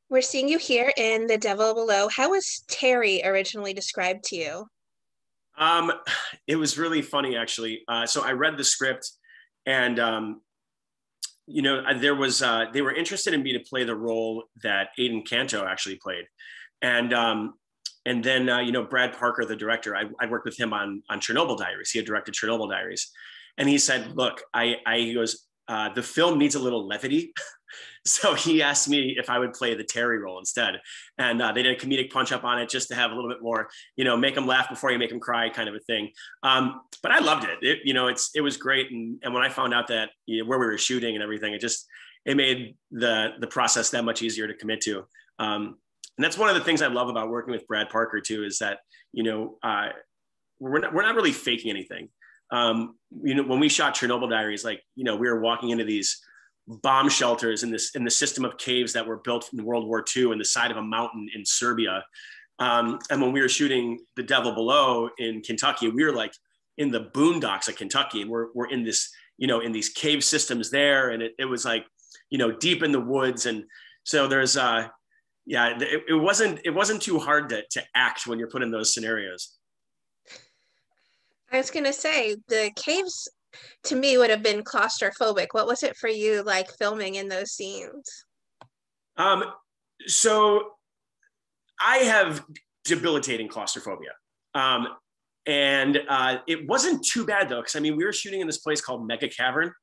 We're seeing you here in The Devil Below. How was Terry originally described to you? Um, it was really funny, actually. So I read the script, and there was they were interested in me to play the role that Aiden Canto actually played, and then Brad Parker, the director, I worked with him on Chernobyl Diaries. He had directed Chernobyl Diaries, and he said, "Look, he goes, the film needs a little levity." So he asked me if I would play the Terry role instead. And they did a comedic punch up on it just to have a little bit more, make them laugh before you make them cry kind of a thing. But I loved it. It was great. And when I found out that where we were shooting and everything, it made the process that much easier to commit to. And that's one of the things I love about working with Brad Parker too, is that, we're not really faking anything. When we shot Chernobyl Diaries, we were walking into these bomb shelters in the system of caves that were built in World War II in the side of a mountain in Serbia. And when we were shooting The Devil Below in Kentucky, we were like in the boondocks of Kentucky, and we're in this, in these cave systems there. And it was like, deep in the woods. And so there's, it wasn't too hard to act when you're put in those scenarios. I was going to say the caves to me would have been claustrophobic. What was it for you like filming in those scenes? So I have debilitating claustrophobia. And it wasn't too bad though, because we were shooting in this place called Mega Cavern,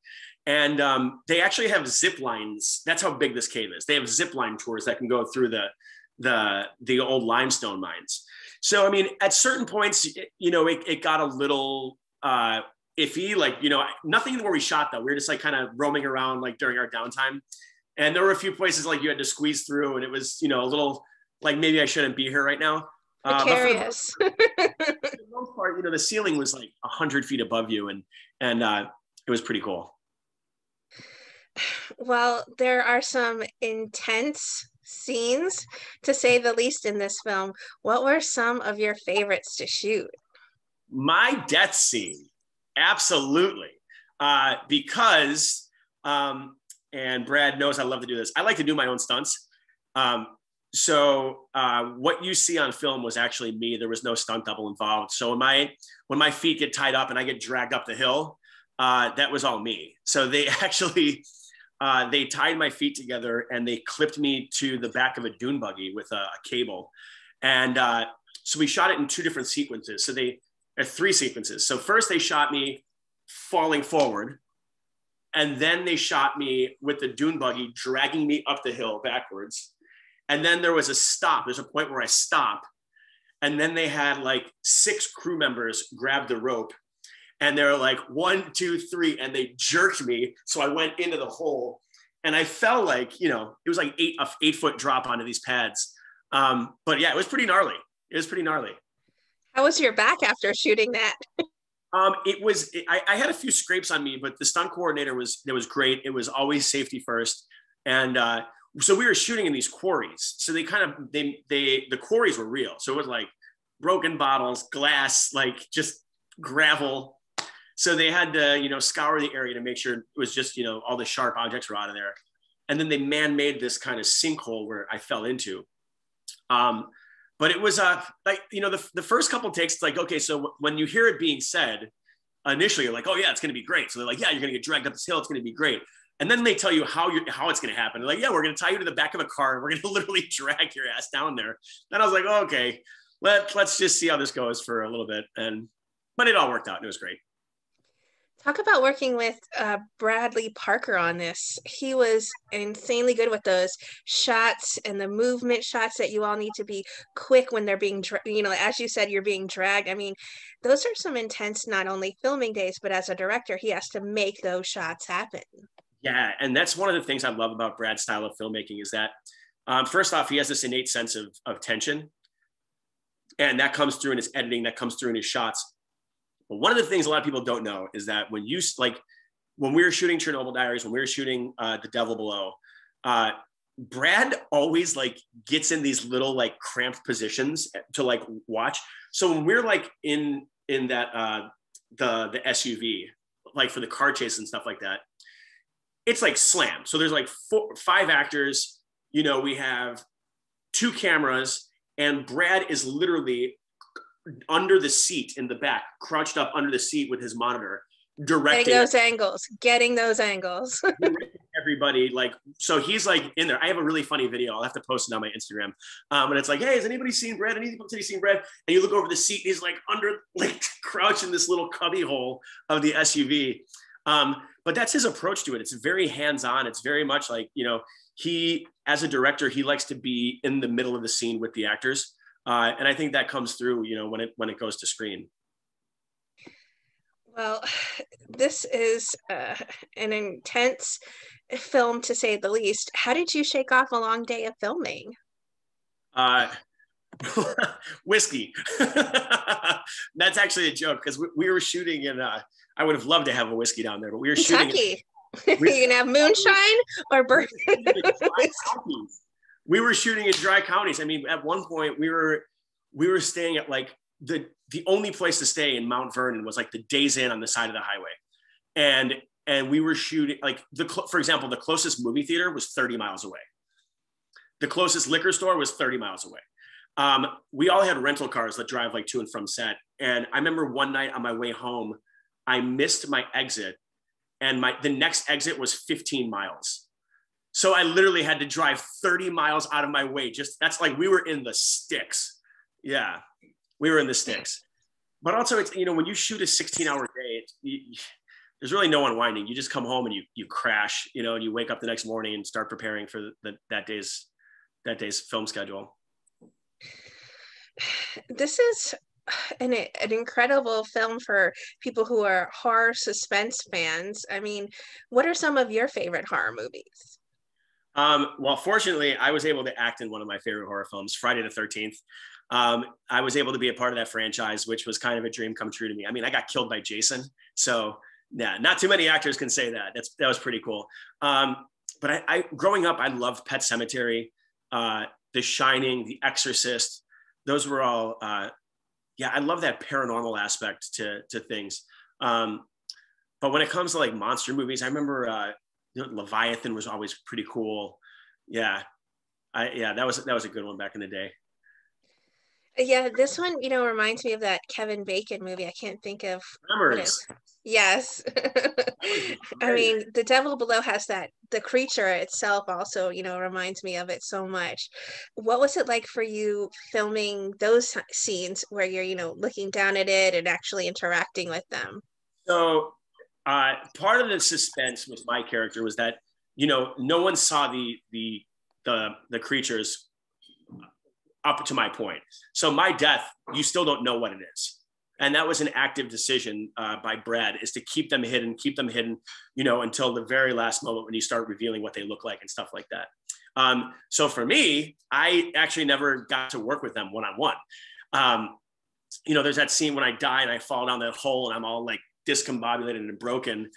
and they actually have zip lines. That's how big this cave is. They have zip line tours that can go through the old limestone mines. So at certain points, it got a little iffy, nothing where we shot though. We were just kind of roaming around during our downtime. And there were a few places you had to squeeze through, and it was, a little maybe I shouldn't be here right now. Precarious. For the most part, the ceiling was 100 feet above you, and it was pretty cool. Well, there are some intense scenes, to say the least, in this film. What were some of your favorites to shoot? My death scene. Absolutely. Because, and Brad knows I love to do this, I like to do my own stunts. So what you see on film was actually me. There was no stunt double involved. So when my feet get tied up and I get dragged up the hill, that was all me. So they actually, they tied my feet together and they clipped me to the back of a dune buggy with a cable. And so we shot it in two different sequences. So they, three sequences. So first they shot me falling forward, and then they shot me with the dune buggy dragging me up the hill backwards. And then there was a stop. There's a point where I stop, and then they had 6 crew members grab the rope, and they're like 1, 2, 3, and they jerked me. So I went into the hole, and I fell it was an 8-foot drop onto these pads. But yeah, it was pretty gnarly. How was your back after shooting that? I had a few scrapes on me, but the stunt coordinator was great. It was always safety first. And so we were shooting in these quarries. So the quarries were real. So it was broken bottles, glass, just gravel. So they had to, scour the area to make sure it was just, all the sharp objects were out of there. And then they man-made this kind of sinkhole where I fell into. But it was the first couple of takes, it's okay, so when you hear it being said, initially you're like, oh yeah, it's going to be great. So they're like, yeah, you're going to get dragged up this hill. It's going to be great. And then they tell you how it's going to happen. They're like, yeah, we're going to tie you to the back of a car, and we're going to literally drag your ass down there. Then I was like, oh, okay, let's just see how this goes for a little bit. But it all worked out. And it was great. Talk about working with Bradley Parker on this. He was insanely good with those shots and the movement shots that you all need to be quick when they're being, as you said, you're being dragged. Those are some intense, not only filming days, but as a director, he has to make those shots happen. Yeah, and that's one of the things I love about Brad's style of filmmaking is that, first off, he has this innate sense of tension, and that comes through in his editing, that comes through in his shots. But one of the things a lot of people don't know is that when we were shooting Chernobyl Diaries, when we were shooting The Devil Below, Brad always gets in these little cramped positions to watch. So when we're in that the SUV, for the car chase and stuff like that, it's slam. So there's 5 actors, we have 2 cameras, and Brad is literally under the seat in the back, crouched up under the seat with his monitor, directing getting those angles. Everybody, like, so he's like in there. I have a really funny video. I'll have to post it on my Instagram. And it's like, hey, has anybody seen Brad? Anybody seen Brad? And you look over the seat, he's like under, like crouched in this little cubby hole of the SUV. But that's his approach to it. It's very hands-on. It's very much like, he, as a director, he likes to be in the middle of the scene with the actors. And I think that comes through, when it goes to screen. Well, this is an intense film, to say the least. How did you shake off a long day of filming? Whiskey. That's actually a joke, because we were shooting in, I would have loved to have a whiskey down there, but we were Kentucky. Shooting. You can have moonshine or bourbon. We were shooting in dry counties. I mean, at one point we were staying at like the only place to stay in Mount Vernon was like the Days Inn on the side of the highway. And we were shooting like for example, the closest movie theater was 30 miles away. The closest liquor store was 30 miles away. We all had rental cars that drive like to and from set. And I remember one night on my way home, I missed my exit, and the next exit was 15 miles. So I literally had to drive 30 miles out of my way. That's like, we were in the sticks. Yeah, we were in the sticks. But also, it's, when you shoot a 16-hour day, there's really no unwinding. You just come home and you crash, and you wake up the next morning and start preparing for that day's film schedule. This is an incredible film for people who are horror suspense fans. I mean, what are some of your favorite horror movies? Well, fortunately, I was able to act in one of my favorite horror films, Friday the 13th. I was able to be a part of that franchise, which was kind of a dream come true to me. I mean, I got killed by Jason, so yeah, not too many actors can say that. That was pretty cool. But I growing up, I loved Pet Sematary, The Shining, The Exorcist. Those were all, I love that paranormal aspect to things. But when it comes to like monster movies, I remember Leviathan was always pretty cool. Yeah, that was a good one back in the day. Yeah, this one, reminds me of that Kevin Bacon movie. I can't think of what it is. Yes. I mean, The Devil Below has the creature itself also, reminds me of it so much. What was it like for you filming those scenes where you're, looking down at it and actually interacting with them? So part of the suspense with my character was that, no one saw the creatures up to my point. So my death, you still don't know what it is. And that was an active decision by Brad, is to keep them hidden, until the very last moment when you start revealing what they look like and stuff like that. So for me, I actually never got to work with them one-on-one. There's that scene when I die and I fall down that hole and I'm all like discombobulated and broken.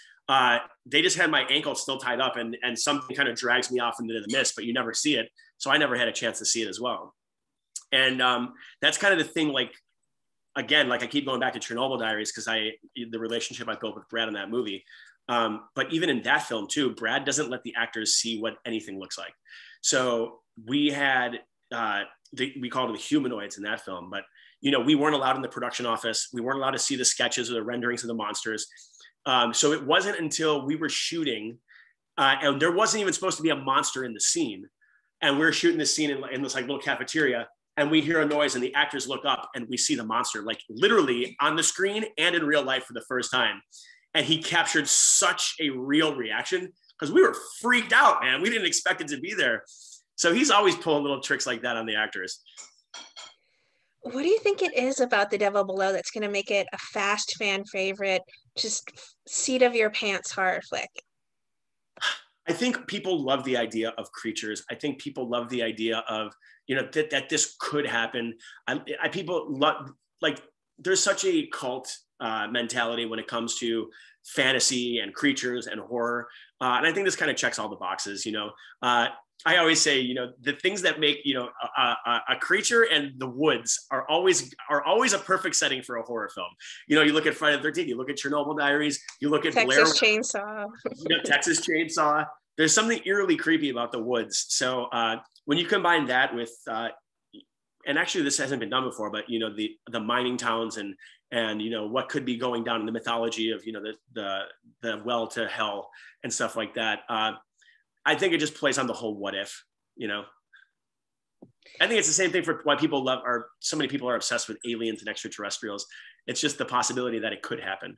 They just had my ankle still tied up and something kind of drags me off into the mist, but you never see it. So I never had a chance to see it as well. And that's kind of the thing, like, again, like I keep going back to Chernobyl Diaries because the relationship I built with Brad in that movie. But even in that film too, Brad doesn't let the actors see what anything looks like. So we had, we called them the humanoids in that film, but we weren't allowed in the production office. We weren't allowed to see the sketches or the renderings of the monsters. So it wasn't until we were shooting, and there wasn't even supposed to be a monster in the scene. And we were shooting this scene in this like little cafeteria, and we hear a noise and the actors look up and we see the monster like literally on the screen and in real life for the first time. And he captured such a real reaction because we were freaked out, man. We didn't expect it to be there. So he's always pulling little tricks like that on the actors. What do you think it is about The Devil Below that's going to make it a fast fan favorite, just seat of your pants horror flick? I think people love the idea of creatures. I think people love the idea of, that this could happen. People love, like, there's such a cult mentality when it comes to fantasy and creatures and horror. And I think this kind of checks all the boxes, I always say, the things that make, a creature and the woods are always a perfect setting for a horror film. You look at Friday the 13th, you look at Chernobyl Diaries, you look at Texas Chainsaw. Texas Chainsaw. there's something eerily creepy about the woods. So when you combine that with, and actually this hasn't been done before, but you know, the mining towns and you know what could be going down in the mythology of, you know, the well to hell and stuff like that. I think it just plays on the whole what if, you know. I think it's the same thing for why people love, or so many people are obsessed with aliens and extraterrestrials. It's just the possibility that it could happen.